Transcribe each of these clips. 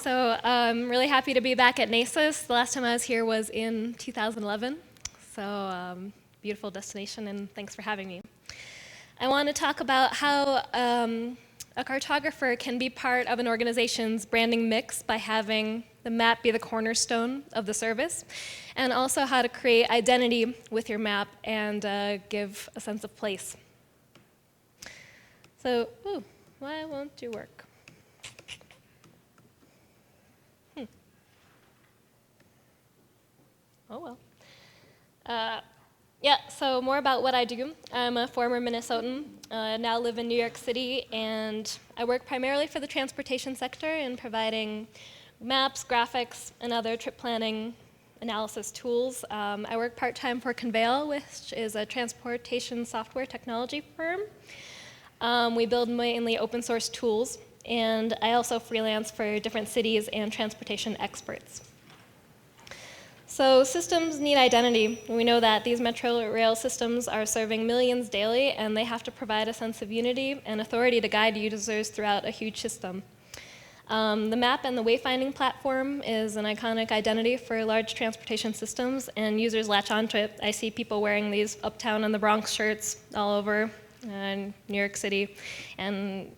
So I'm really happy to be back at NACIS. The last time I was here was in 2011. So beautiful destination, and thanks for having me. I want to talk about how a cartographer can be part of an organization's branding mix by having the map be the cornerstone of the service, and also how to create identity with your map and give a sense of place. So, why won't you work? Oh well. So more about what I do. I'm a former Minnesotan, now live in New York City, and I work primarily for the transportation sector in providing maps, graphics, and other trip planning analysis tools. I work part-time for Conveil, which is a transportation software technology firm. We build mainly open source tools, and I also freelance for different cities and transportation experts. So systems need identity. We know that these metro rail systems are serving millions daily, and they have to provide a sense of unity and authority to guide users throughout a huge system. The map and the wayfinding platform is an iconic identity for large transportation systems, and users latch onto it. I see people wearing these Uptown and the Bronx shirts all over New York City, and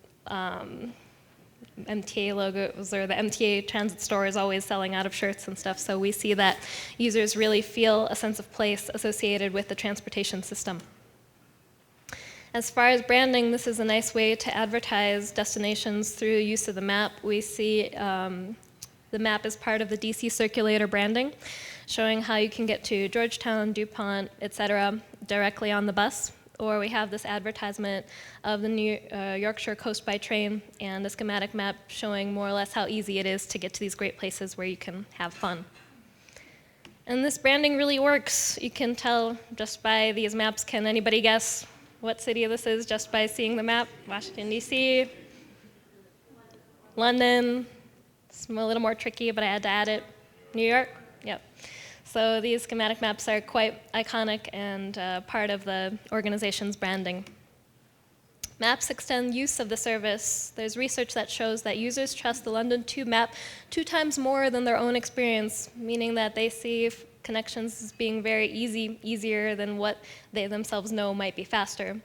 MTA logos, or the MTA transit store is always selling out of shirts and stuff, so we see that users really feel a sense of place associated with the transportation system. As far as branding, this is a nice way to advertise destinations through use of the map. We see the map as part of the DC circulator branding, showing how you can get to Georgetown, DuPont, etc. directly on the bus. Or we have this advertisement of the New Yorkshire coast by train and a schematic map showing more or less how easy it is to get to these great places where you can have fun. And this branding really works. You can tell just by these maps. Can anybody guess what city this is just by seeing the map? Washington, D.C., London. It's a little more tricky, but I had to add it. New York? Yep. So these schematic maps are quite iconic and part of the organization's branding. Maps extend use of the service. There's research that shows that users trust the London Tube map 2 times more than their own experience, meaning that they see connections as being very easier than what they themselves know might be faster.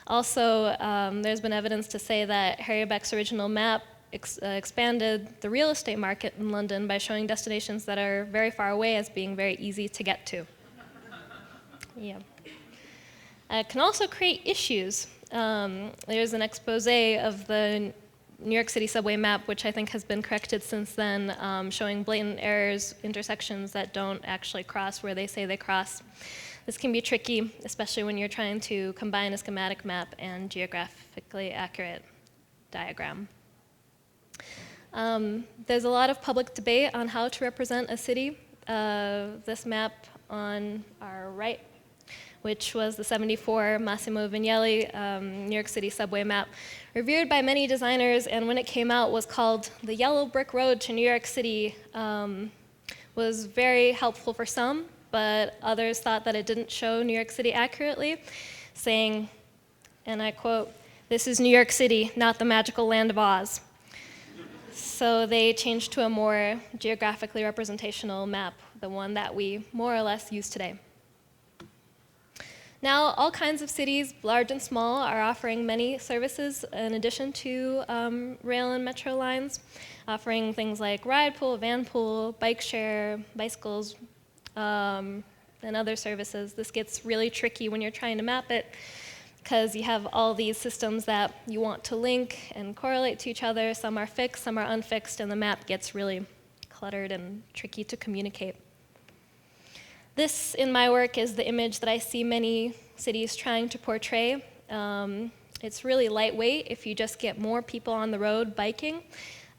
Also, there's been evidence to say that Harry Beck's original map expanded the real estate market in London by showing destinations that are very far away as being very easy to get to. Yeah. It can also create issues. There's an expose of the New York City subway map, which I think has been corrected since then, showing blatant errors, intersections that don't actually cross where they say they cross. This can be tricky, especially when you're trying to combine a schematic map and geographically accurate diagram. There's a lot of public debate on how to represent a city. This map on our right, which was the '74 Massimo Vignelli New York City subway map, revered by many designers, and when it came out was called The Yellow Brick Road to New York City, was very helpful for some, but others thought that it didn't show New York City accurately, saying, and I quote, "This is New York City, not the magical land of Oz." So they changed to a more geographically representational map, the one that we more or less use today. Now, all kinds of cities, large and small, are offering many services in addition to rail and metro lines, offering things like ride pool, van pool, bike share, bicycles, and other services. This gets really tricky when you're trying to map it, because you have all these systems that you want to link and correlate to each other. Some are fixed, some are unfixed, and the map gets really cluttered and tricky to communicate. This, in my work, is the image that I see many cities trying to portray. It's really lightweight. If you just get more people on the road biking,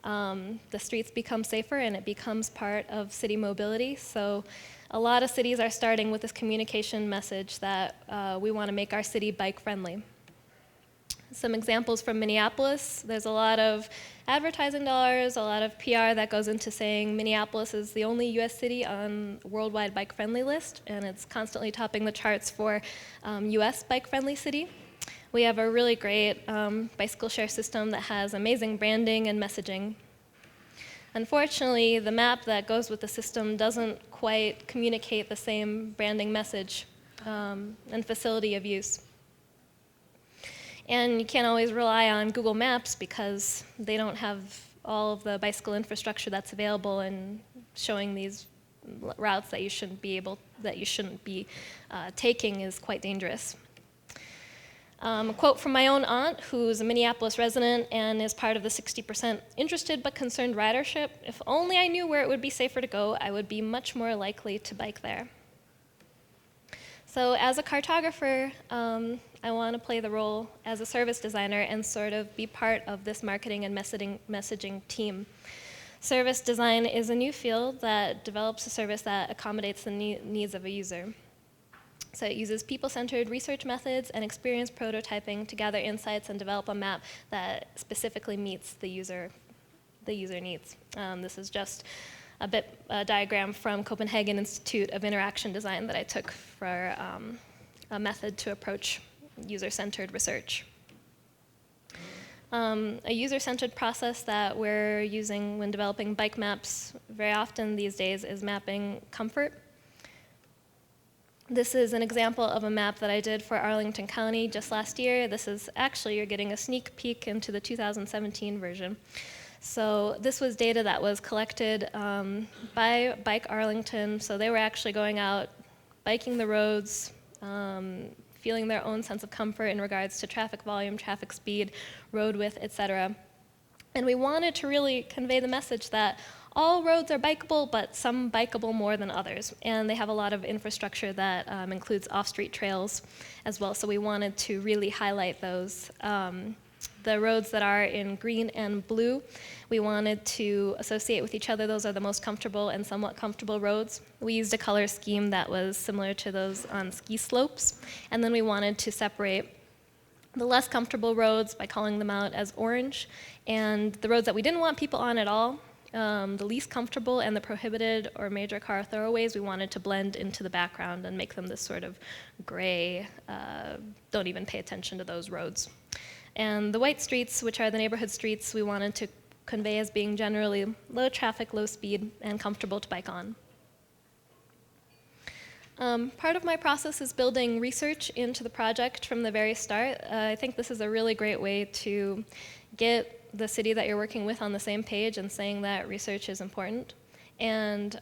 the streets become safer and it becomes part of city mobility. So a lot of cities are starting with this communication message that we want to make our city bike-friendly. Some examples from Minneapolis. There's a lot of advertising dollars, a lot of PR that goes into saying Minneapolis is the only US city on the worldwide bike-friendly list, and it's constantly topping the charts for US bike-friendly city. We have a really great bicycle share system that has amazing branding and messaging. Unfortunately, the map that goes with the system doesn't quite communicate the same branding message and facility of use. And you can't always rely on Google Maps because they don't have all of the bicycle infrastructure that's available, and showing these routes that you shouldn't be taking is quite dangerous. A quote from my own aunt, who's a Minneapolis resident and is part of the 60% interested but concerned ridership. If only I knew where it would be safer to go, I would be much more likely to bike there. So as a cartographer, I want to play the role as a service designer and sort of be part of this marketing and messaging team. Service design is a new field that develops a service that accommodates the needs of a user. So it uses people-centered research methods and experience prototyping to gather insights and develop a map that specifically meets the user needs. This is just a diagram from Copenhagen Institute of Interaction Design that I took for a method to approach user-centered research. A user-centered process that we're using when developing bike maps very often these days is mapping comfort. This is an example of a map that I did for Arlington County just last year. This is actually, you're getting a sneak peek into the 2017 version. So this was data that was collected by Bike Arlington. So they were actually going out, biking the roads, feeling their own sense of comfort in regards to traffic volume, traffic speed, road width, etc. And we wanted to really convey the message that all roads are bikeable, but some bikeable more than others. And they have a lot of infrastructure that includes off-street trails as well. So we wanted to really highlight those. The roads that are in green and blue, we wanted to associate with each other. Those are the most comfortable and somewhat comfortable roads. We used a color scheme that was similar to those on ski slopes. And then we wanted to separate the less comfortable roads by calling them out as orange, and the roads that we didn't want people on at all, the least comfortable and the prohibited or major car thoroughways, we wanted to blend into the background and make them this sort of gray, don't even pay attention to those roads. And the white streets, which are the neighborhood streets, we wanted to convey as being generally low traffic, low speed, and comfortable to bike on. Part of my process is building research into the project from the very start. I think this is a really great way to get the city that you're working with on the same page and saying that research is important. And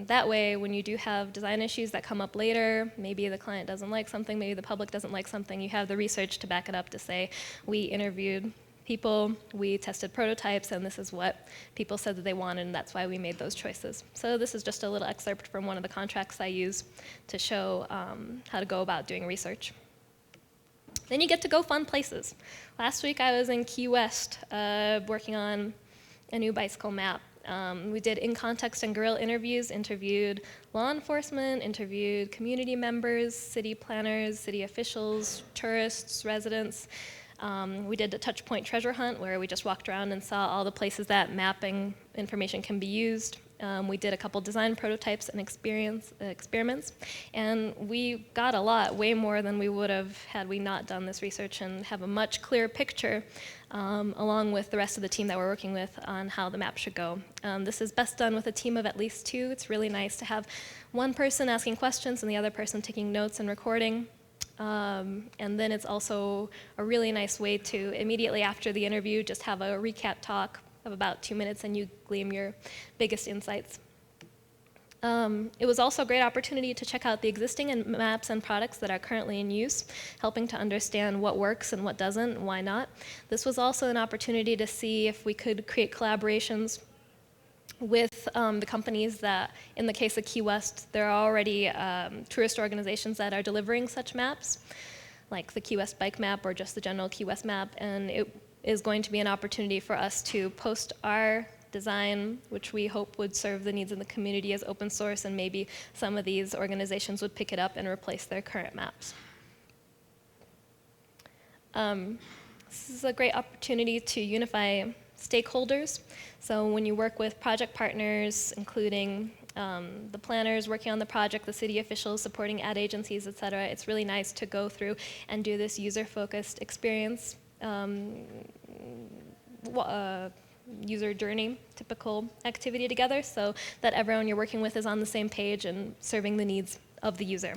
that way, when you do have design issues that come up later, maybe the client doesn't like something, maybe the public doesn't like something, you have the research to back it up to say, we interviewed people, we tested prototypes, and this is what people said that they wanted, and that's why we made those choices. So this is just a little excerpt from one of the contracts I use to show how to go about doing research. Then you get to go fun places. Last week I was in Key West working on a new bicycle map. We did in-context and guerrilla interviews, interviewed law enforcement, interviewed community members, city planners, city officials, tourists, residents. We did a touchpoint treasure hunt where we just walked around and saw all the places that mapping information can be used. We did a couple design prototypes and experiments, and we got a lot, way more than we would have had we not done this research, and have a much clearer picture along with the rest of the team that we're working with on how the map should go. This is best done with a team of at least 2. It's really nice to have one person asking questions and the other person taking notes and recording. And then it's also a really nice way to, immediately after the interview, just have a recap talk of about 2 minutes and you glean your biggest insights. It was also a great opportunity to check out the existing maps and products that are currently in use, helping to understand what works and what doesn't, and why not. This was also an opportunity to see if we could create collaborations with the companies that, in the case of Key West, there are already tourist organizations that are delivering such maps, like the Key West Bike Map or just the general Key West Map, and it is going to be an opportunity for us to post our design, which we hope would serve the needs of the community, as open source, and maybe some of these organizations would pick it up and replace their current maps. This is a great opportunity to unify stakeholders. So when you work with project partners, including the planners working on the project, the city officials supporting ad agencies, et cetera, it's really nice to go through and do this user-focused experience user journey typical activity together so that everyone you're working with is on the same page and serving the needs of the user.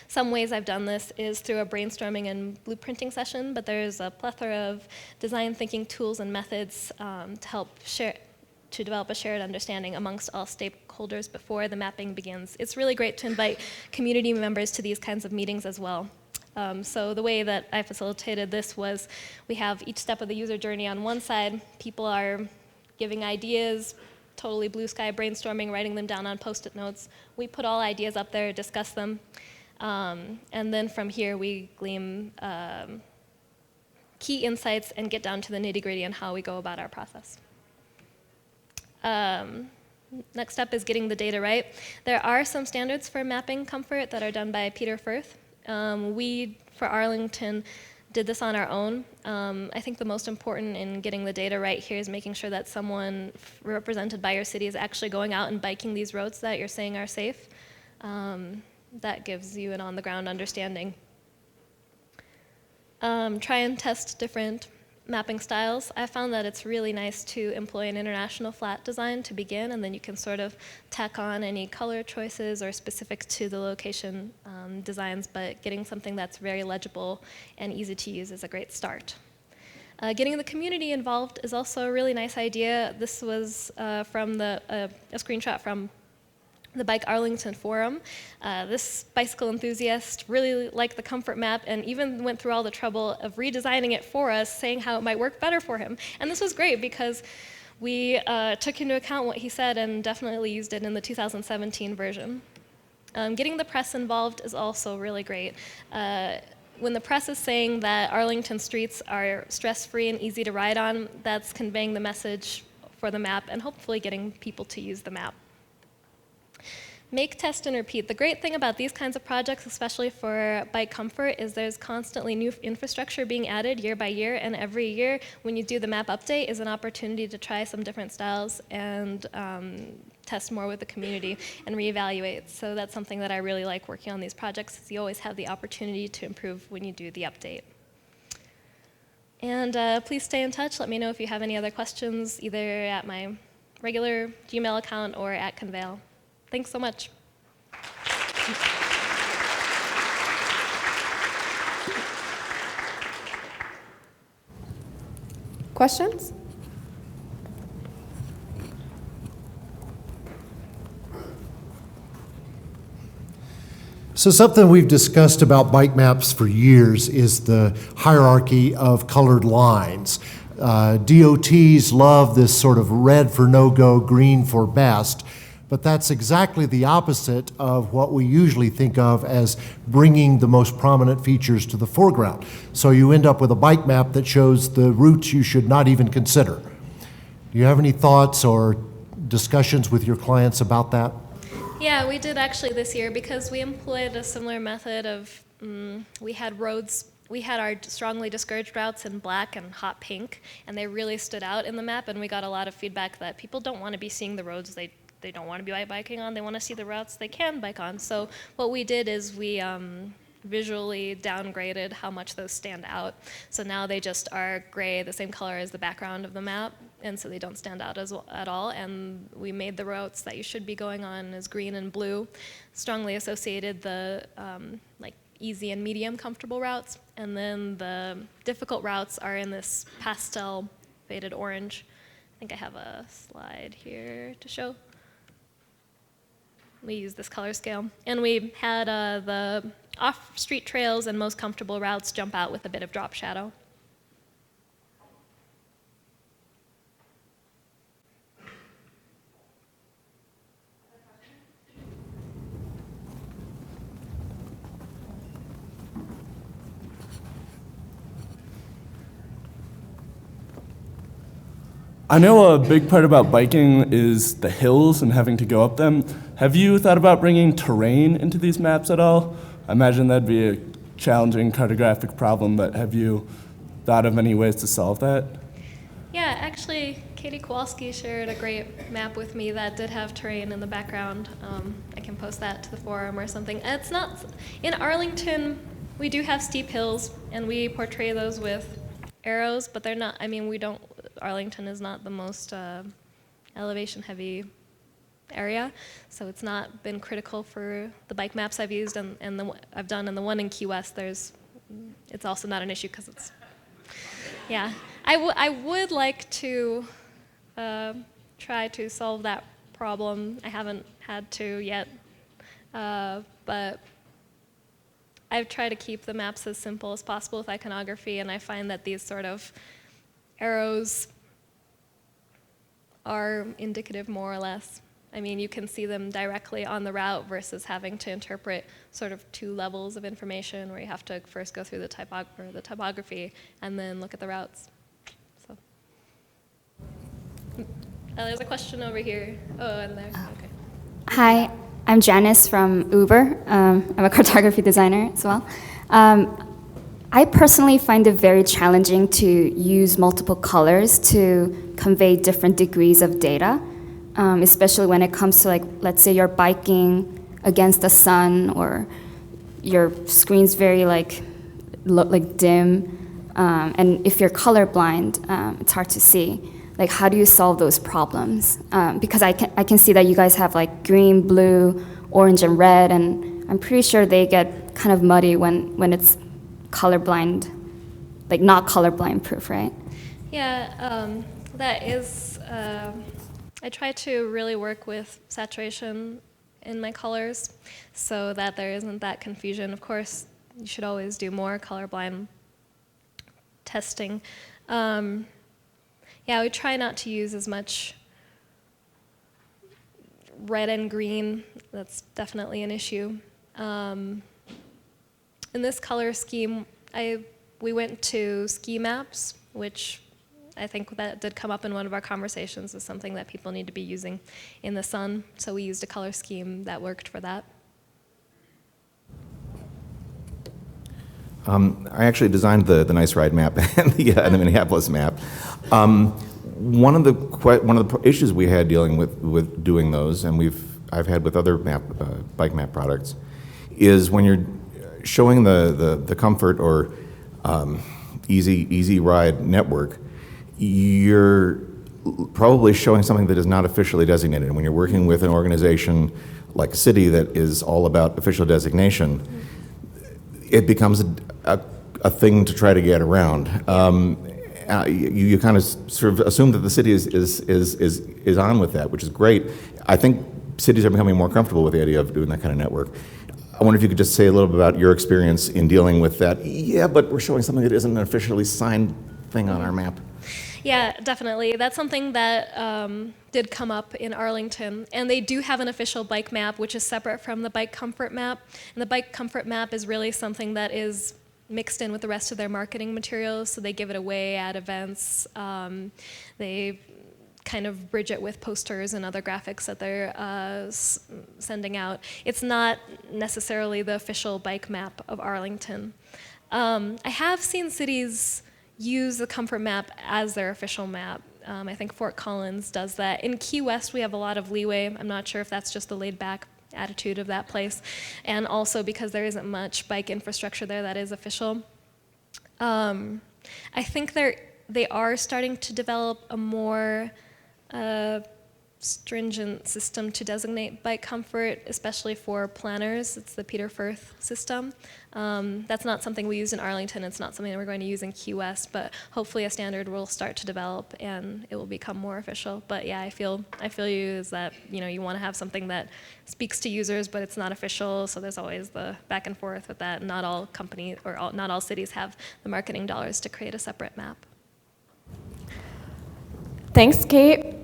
Some ways I've done this is through a brainstorming and blueprinting session, but there's a plethora of design thinking tools and methods to develop a shared understanding amongst all stakeholders before the mapping begins. It's really great to invite community members to these kinds of meetings as well. So the way that I facilitated this was we have each step of the user journey on one side. People are giving ideas, totally blue sky brainstorming, writing them down on Post-it notes. We put all ideas up there, discuss them. And then from here, we glean key insights and get down to the nitty-gritty on how we go about our process. Next step is getting the data right. There are some standards for mapping comfort that are done by Peter Firth. We, for Arlington, did this on our own. I think the most important in getting the data right here is making sure that someone represented by your city is actually going out and biking these roads that you're saying are safe. That gives you an on-the-ground understanding. Try and test different mapping styles. I found that it's really nice to employ an international flat design to begin, and then you can sort of tack on any color choices or specific to the location designs, but getting something that's very legible and easy to use is a great start. Getting the community involved is also a really nice idea. This was from a screenshot from the Bike Arlington forum. This bicycle enthusiast really liked the comfort map and even went through all the trouble of redesigning it for us, saying how it might work better for him. And this was great because we took into account what he said and definitely used it in the 2017 version. Getting the press involved is also really great. When the press is saying that Arlington streets are stress-free and easy to ride on, that's conveying the message for the map and hopefully getting people to use the map. Make, test, and repeat. The great thing about these kinds of projects, especially for bike comfort, is there's constantly new infrastructure being added year by year, and every year when you do the map update is an opportunity to try some different styles and test more with the community and reevaluate. So that's something that I really like working on these projects, is you always have the opportunity to improve when you do the update. And please stay in touch. Let me know if you have any other questions, either at my regular Gmail account or at Convail. Thanks so much. Questions? So something we've discussed about bike maps for years is the hierarchy of colored lines. DOTs love this sort of red for no-go, green for best, but that's exactly the opposite of what we usually think of as bringing the most prominent features to the foreground. So you end up with a bike map that shows the routes you should not even consider. Do you have any thoughts or discussions with your clients about that? Yeah, we did actually this year because we employed a similar method of, we had our strongly discouraged routes in black and hot pink, and they really stood out in the map, and we got a lot of feedback that people don't want to be seeing the roads they don't want to be biking on, they want to see the routes they can bike on. So what we did is we visually downgraded how much those stand out. So now they just are gray, the same color as the background of the map, and so they don't stand out at all. And we made the routes that you should be going on as green and blue, strongly associated the like easy and medium comfortable routes, and then the difficult routes are in this pastel faded orange. I think I have a slide here to show. We use this color scale. And we had the off-street trails and most comfortable routes jump out with a bit of drop shadow. I know a big part about biking is the hills and having to go up them. Have you thought about bringing terrain into these maps at all? I imagine that'd be a challenging cartographic problem, but have you thought of any ways to solve that? Yeah, actually, Katie Kowalski shared a great map with me that did have terrain in the background. I can post that to the forum or something. It's not, in Arlington, we do have steep hills, and we portray those with arrows, but they're not, I mean, we don't Arlington is not the most elevation-heavy area, so it's not been critical for the bike maps I've used and I've done, and the one in Key West, it's also not an issue because it's, yeah. I would like to try to solve that problem. I haven't had to yet, but I've tried to keep the maps as simple as possible with iconography, and I find that these sort of arrows are indicative more or less. I mean, you can see them directly on the route versus having to interpret sort of two levels of information where you have to first go through the topography and then look at the routes. So, there's a question over here. Oh, and there. Okay. Hi, I'm Janice from Uber. I'm a cartography designer as well. I personally find it very challenging to use multiple colors to convey different degrees of data, especially when it comes to, like, let's say you're biking against the sun, or your screen's very dim, and if you're colorblind, it's hard to see. Like, how do you solve those problems? Because I can see that you guys have like green, blue, orange, and red, and I'm pretty sure they get kind of muddy when it's colorblind, like not colorblind proof, right? Yeah, that is, I try to really work with saturation in my colors so that there isn't that confusion. Of course, you should always do more colorblind testing. Yeah, we try not to use as much red and green. That's definitely an issue. In this color scheme, we went to ski maps, which I think that did come up in one of our conversations as something that people need to be using in the sun. So we used a color scheme that worked for that. I actually designed the Nice Ride map and the Minneapolis map. One of the issues we had dealing with doing those, and I've had with other bike map products, is when you're showing the comfort or easy ride network, you're probably showing something that is not officially designated. And when you're working with an organization like a city that is all about official designation, it becomes a thing to try to get around. You kind of sort of assume that the city is on with that, which is great. I think cities are becoming more comfortable with the idea of doing that kind of network. I wonder if you could just say a little bit about your experience in dealing with that. Yeah, but we're showing something that isn't an officially signed thing on our map. Yeah, definitely. That's something that did come up in Arlington. And they do have an official bike map, which is separate from the bike comfort map. And the bike comfort map is really something that is mixed in with the rest of their marketing materials. So they give it away at events. They kind of bridge it with posters and other graphics that they're sending out. It's not necessarily the official bike map of Arlington. I have seen cities use the comfort map as their official map. I think Fort Collins does that. In Key West, we have a lot of leeway. I'm not sure if that's just the laid-back attitude of that place, and also because there isn't much bike infrastructure there that is official. I think they are starting to develop a more stringent system to designate bike comfort, especially for planners. It's the Peter Firth system. That's not something we use in Arlington. It's not something that we're going to use in Key West, but hopefully a standard will start to develop and it will become more official. But yeah, I feel you is that, you want to have something that speaks to users, but it's not official. So there's always the back and forth with that. Not all companies or not all cities have the marketing dollars to create a separate map. Thanks, Kate.